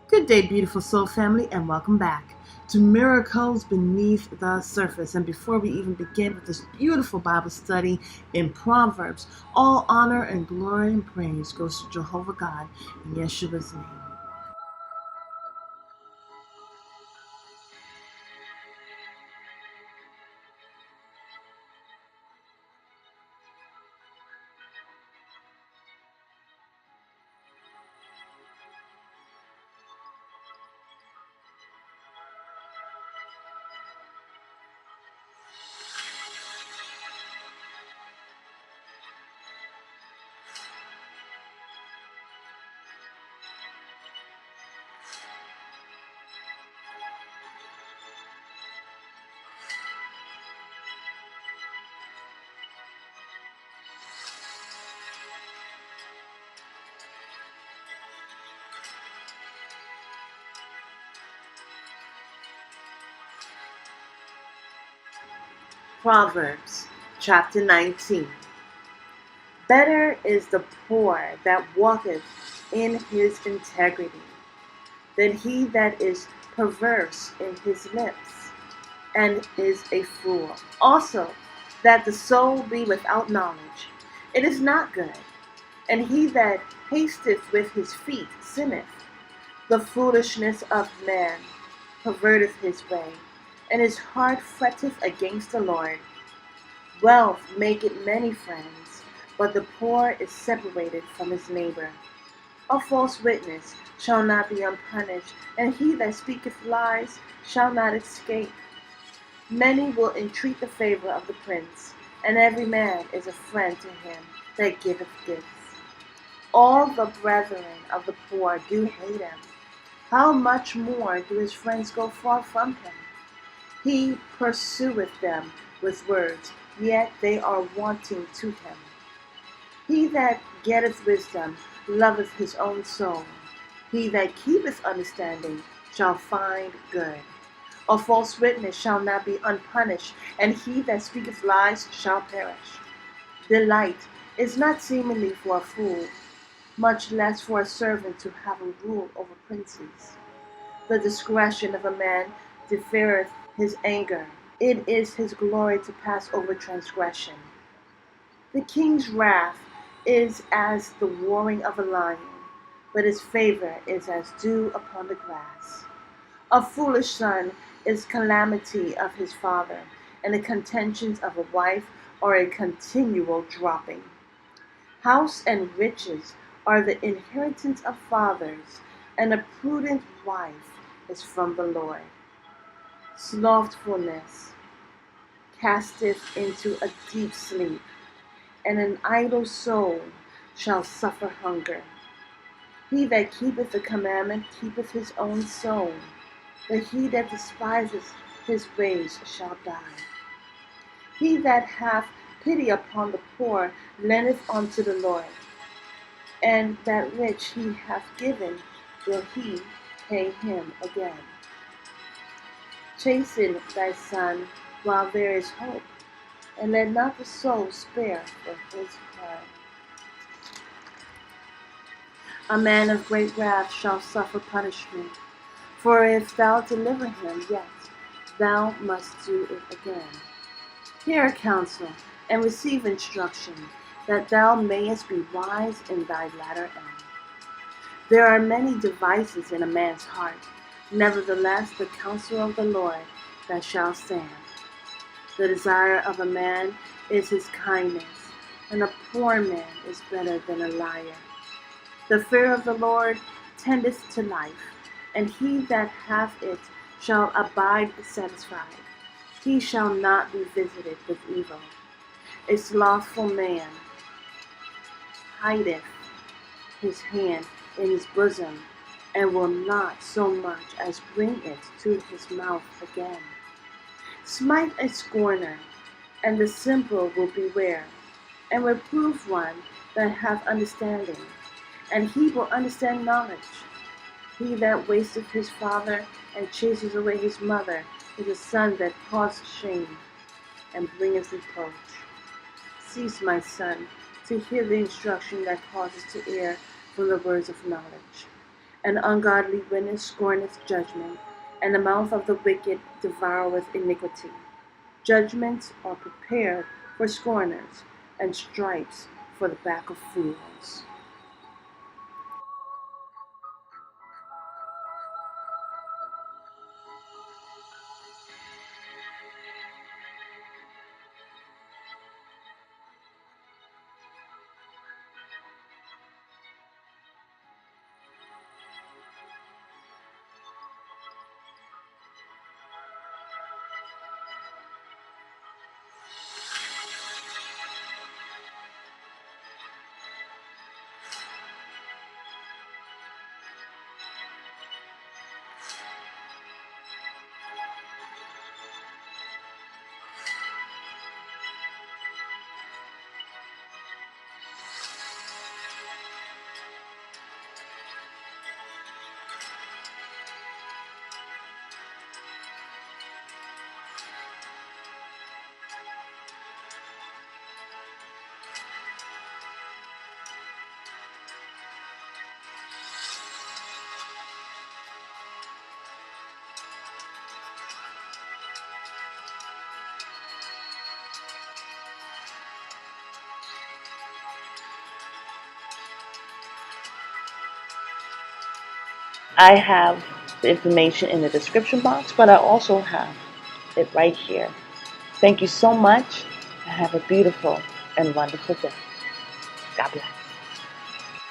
Good day, beautiful soul family, and welcome back to Miracles Beneath the Surface. And before we even begin with this beautiful Bible study in Proverbs, all honor and glory and praise goes to Jehovah God in Yeshua's name. Proverbs chapter 19. Better is the poor that walketh in his integrity than he that is perverse in his lips and is a fool. Also, that the soul be without knowledge, it is not good. And he that hasteth with his feet sinneth. The foolishness of man perverteth his way, and his heart fretteth against the Lord. Wealth maketh many friends, but the poor is separated from his neighbor. A false witness shall not be unpunished, and he that speaketh lies shall not escape. Many will entreat the favor of the prince, and every man is a friend to him that giveth gifts. All the brethren of the poor do hate him. How much more do his friends go far from him? He pursueth them with words, yet they are wanting to him. He that getteth wisdom loveth his own soul. He that keepeth understanding shall find good. A false witness shall not be unpunished, and he that speaketh lies shall perish. Delight is not seemingly for a fool, much less for a servant to have a rule over princes. The discretion of a man deferreth his anger. It is his glory to pass over transgression. The king's wrath is as the roaring of a lion, but his favor is as dew upon the grass. A foolish son is calamity of his father, and the contentions of a wife are a continual dropping. House and riches are the inheritance of fathers, and a prudent wife is from the Lord. Slothfulness casteth into a deep sleep, and an idle soul shall suffer hunger. He that keepeth the commandment keepeth his own soul, but he that despiseth his ways shall die. He that hath pity upon the poor lendeth unto the Lord, and that which he hath given will he pay him again. Chasten thy son while there is hope, and let not the soul spare for his pride. A man of great wrath shall suffer punishment, for if thou deliver him, yet thou must do it again. Hear counsel, and receive instruction, that thou mayest be wise in thy latter end. There are many devices in a man's heart, nevertheless the counsel of the Lord that shall stand. The desire of a man is his kindness, and a poor man is better than a liar. The fear of the Lord tendeth to life, and he that hath it shall abide satisfied. He shall not be visited with evil. A slothful man hideth his hand in his bosom, and will not so much as bring it to his mouth again. Smite a scorner, and the simple will beware, and reprove one that hath understanding, and he will understand knowledge. He that wasteth his father and chases away his mother is a son that causeth shame and bringeth reproach. Cease, my son, to hear the instruction that causes to err from the words of knowledge, An ungodly witness scorneth judgment, and the mouth of the wicked devoureth iniquity. Judgments are prepared for scorners, and stripes for the back of fools. I have the information in the description box, but I also have it right here. Thank you so much, and have a beautiful and wonderful day. God bless.